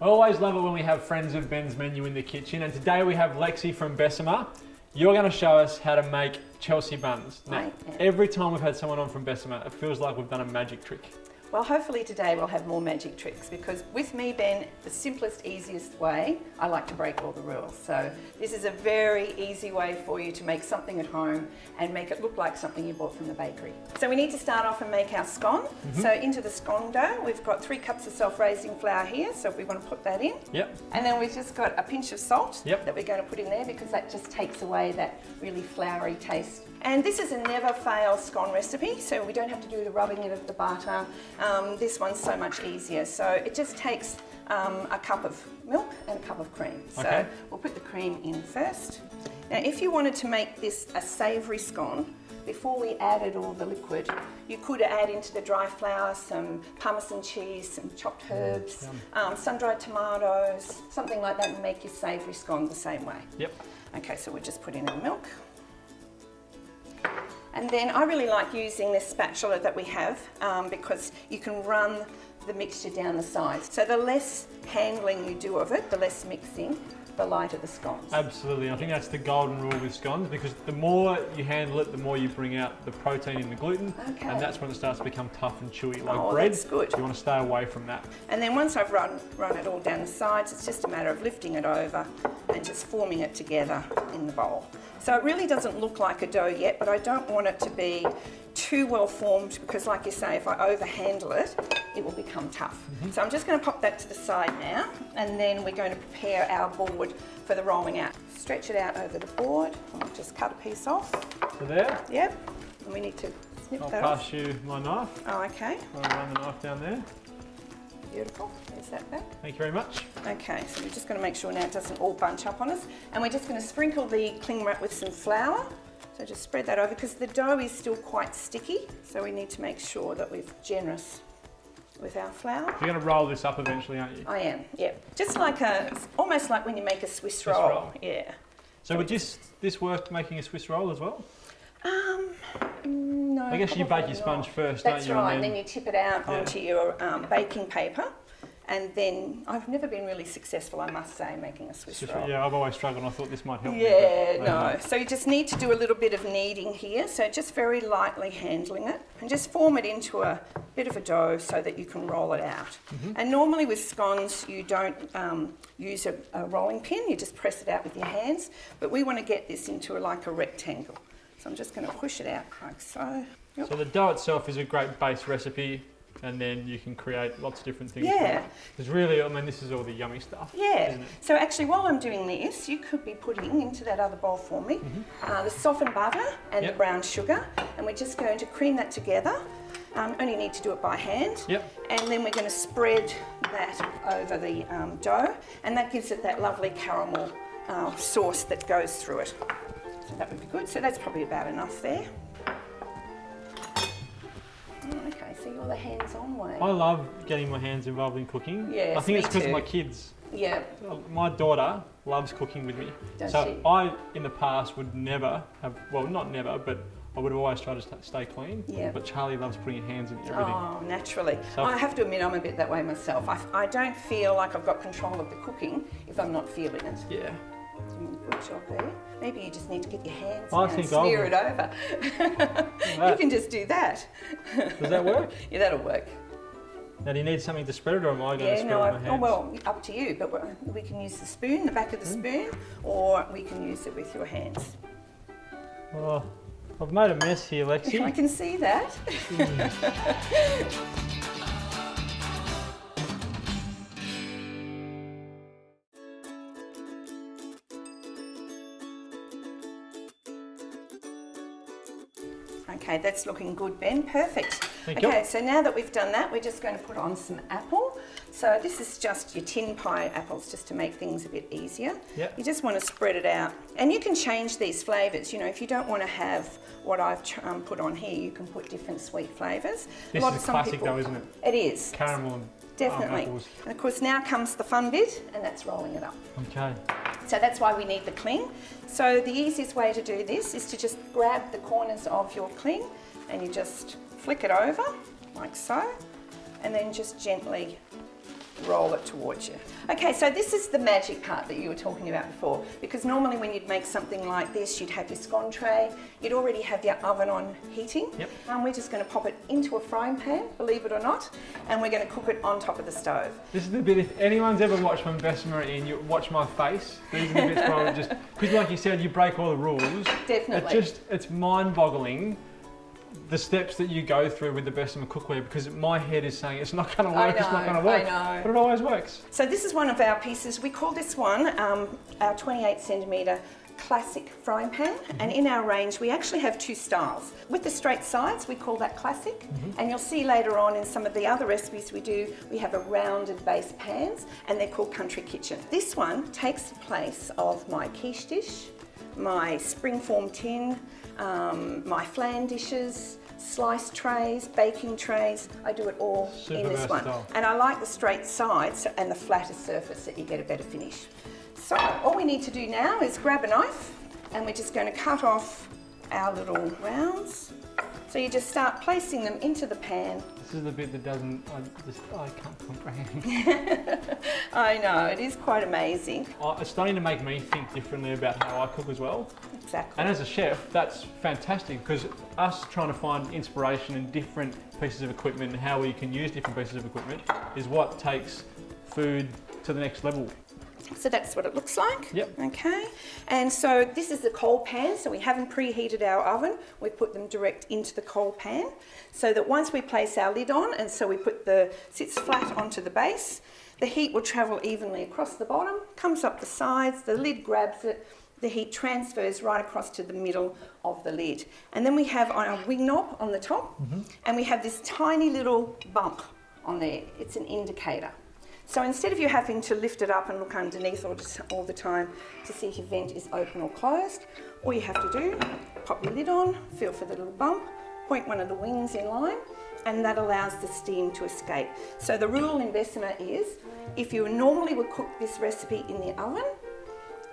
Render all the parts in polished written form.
I always love it when we have friends of Ben's Menu in the kitchen, and today we have Lexi from Bessemer. You're going to show us how to make Chelsea buns. Now, every time we've had someone on from Bessemer, it feels like we've done a magic trick. Well, hopefully today we'll have more magic tricks, because with me, Ben, the simplest, easiest way, I like to break all the rules. So this is a very easy way for you to make something at home and make it look like something you bought from the bakery. So we need to start off and make our scone. So into the scone dough, we've got 3 cups of self-raising flour here, so if we want to put that in. And then we've just got a pinch of salt that we're going to put in there, because that just takes away that really floury taste. And this is a never fail scone recipe, so we don't have to do the rubbing of the butter. This one's so much easier. So it just takes a cup of milk and a cup of cream. So we'll put the cream in first. Now, if you wanted to make this a savoury scone, before we added all the liquid, you could add into the dry flour some Parmesan cheese, some chopped herbs, sun-dried tomatoes, something like that, and make your savoury scone the same way. Okay, so we'll just put in the milk. And then I really like using this spatula that we have because you can run the mixture down the sides. So the less handling you do of it, the less mixing, the lighter the scones. Absolutely, I think that's the golden rule with scones, because the more you handle it, the more you bring out the protein in the gluten, and that's when it starts to become tough and chewy, like bread. That's good. You want to stay away from that. And then once I've run it all down the sides, it's just a matter of lifting it over and just forming it together in the bowl. So it really doesn't look like a dough yet, but I don't want it to be too well formed, because like you say, if I overhandle it, it will become tough. So I'm just going to pop that to the side now, and then we're going to prepare our board for the rolling out. Stretch it out over the board, and we'll just cut a piece off. So there? Yep, and we need to snip that I'll off. pass you my knife. Oh, okay. I'll run the knife down there. Beautiful, there's that back. Thank you very much. Okay, so we're just going to make sure now it doesn't all bunch up on us, and we're just going to sprinkle the cling wrap with some flour. So just spread that over, because the dough is still quite sticky, so we need to make sure that we're generous with our flour. You're going to roll this up eventually, aren't you? I am, yeah. Just like almost like when you make a Swiss roll. Yeah. So would this work making a Swiss roll as well? No. I guess you bake your sponge first, don't you? That's right, and then you tip it out onto your baking paper. And then I've never been really successful, I must say, making a Swiss roll. Yeah, I've always struggled, and I thought this might help me. Yeah, no. So you just need to do a little bit of kneading here, so just very lightly handling it, and just form it into a bit of a dough so that you can roll it out. And normally with scones, you don't use a rolling pin, you just press it out with your hands, but we want to get this into like a rectangle. So I'm just going to push it out like so. So the dough itself is a great base recipe, and then you can create lots of different things. Because really, I mean, this is all the yummy stuff. Isn't it? So actually, while I'm doing this, you could be putting into that other bowl for me the softened butter and the brown sugar, and we're just going to cream that together. Only need to do it by hand. And then we're going to spread that over the dough, and that gives it that lovely caramel sauce that goes through it. So that would be good. So that's probably about enough there. Okay, so you're the hands-on way. I love getting my hands involved in cooking. Yes, I think it's because of too. my kids. Yeah. My daughter loves cooking with me. Does so she? I, in the past, would never have, well, not never, but I would have always tried to stay clean. But Charlie loves putting her hands in everything. Oh, naturally. So I have to admit, I'm a bit that way myself. I don't feel like I've got control of the cooking if I'm not feeling it. Yeah. Good job there. Maybe you just need to get your hands and smear it over. You can just do that. Does that work? Yeah, that'll work. Now, do you need something to spread it, or am I going to spread it with my hands? Oh, well, up to you, but we can use the spoon, the back of the spoon, or we can use it with your hands. Oh, I've made a mess here, Lexi. I can see that. Okay, that's looking good, Ben. Perfect. Okay, so now that we've done that, we're just going to put on some apple. So this is just your tin pie apples, just to make things a bit easier. You just want to spread it out. And you can change these flavours. You know, if you don't want to have what I've put on here, you can put different sweet flavours. This is classic though, isn't it? It is. Caramel and definitely. apples. And of course now comes the fun bit, and that's rolling it up. Okay. So that's why we need the cling. So the easiest way to do this is to just grab the corners of your cling and you just flick it over like so, and then just gently roll it towards you. Okay, so this is the magic part that you were talking about before, because normally when you'd make something like this, you'd have your scone tray, you'd already have your oven on heating. Yep. And we're just going to pop it into a frying pan, believe it or not, and we're going to cook it on top of the stove. This is the bit, if anyone's ever watched when Bessemer are in, you watch my face. These are the bits where I would just, because like you said, you break all the rules. Definitely. It's mind-boggling the steps that you go through with the Bessemer cookware, because my head is saying it's not going to work, it's not going to work. I know. But it always works. So this is one of our pieces. We call this one our 28 centimetre Classic Frying Pan, and in our range we actually have two styles. With the straight sides we call that Classic, and you'll see later on in some of the other recipes we do, we have a rounded base pans, and they're called Country Kitchen. This one takes the place of my quiche dish, my springform tin, my flan dishes, slice trays, baking trays. I do it all in this one. And I like the straight sides and the flatter surface that you get a better finish. So all we need to do now is grab a knife, and we're just going to cut off our little rounds. So you just start placing them into the pan. This is the bit that I can't comprehend. I know, it is quite amazing. It's starting to make me think differently about how I cook as well. Exactly. And as a chef, that's fantastic, because us trying to find inspiration in different pieces of equipment and how we can use different pieces of equipment is what takes food to the next level. So that's what it looks like. Yep. Okay. And so this is the coal pan, so we haven't preheated our oven. We put them direct into the coal pan, so that once we place our lid on, and so we put sits flat onto the base, the heat will travel evenly across the bottom, comes up the sides, the lid grabs it, the heat transfers right across to the middle of the lid. And then we have our wing knob on the top, and we have this tiny little bump on there. It's an indicator. So instead of you having to lift it up and look underneath all the time to see if your vent is open or closed, all you have to do, pop your lid on, feel for the little bump, point one of the wings in line, and that allows the steam to escape. So the rule in Bessemer is, if you normally would cook this recipe in the oven,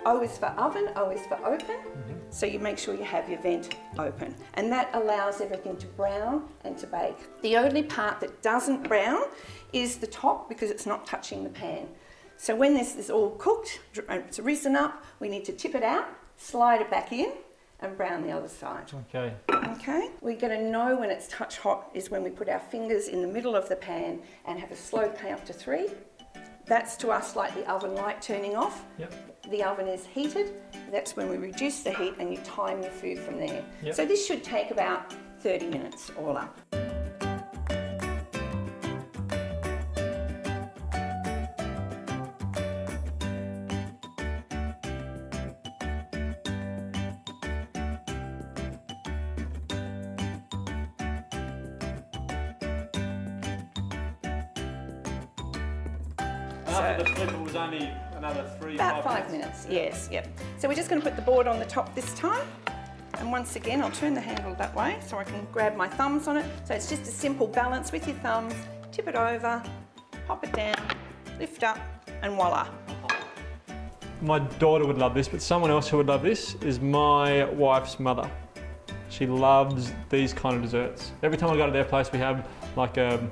O is for oven, O is for open, so you make sure you have your vent open. And that allows everything to brown and to bake. The only part that doesn't brown is the top, because it's not touching the pan. So when this is all cooked, it's risen up, we need to tip it out, slide it back in, and brown the other side. Okay. Okay. We're going to know when it's touch hot is when we put our fingers in the middle of the pan and have a slow count to 3. That's to us like the oven light turning off. Yep. The oven is heated. That's when we reduce the heat and you time your food from there. Yep. So this should take about 30 minutes all up. After the flip, it was only another 3 About 5 minutes, yes, yep. So we're just going to put the board on the top this time. And once again, I'll turn the handle that way so I can grab my thumbs on it. So it's just a simple balance with your thumbs, tip it over, pop it down, lift up, and voila. My daughter would love this, but someone else who would love this is my wife's mother. She loves these kind of desserts. Every time I go to their place, we have like a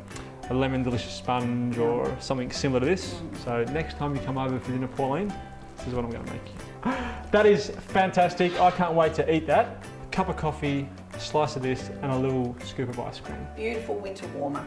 lemon delicious sponge or something similar to this. So next time you come over for dinner, Pauline, this is what I'm going to make you. That is fantastic. I can't wait to eat that. A cup of coffee, a slice of this, and a little scoop of ice cream. Beautiful winter warmer.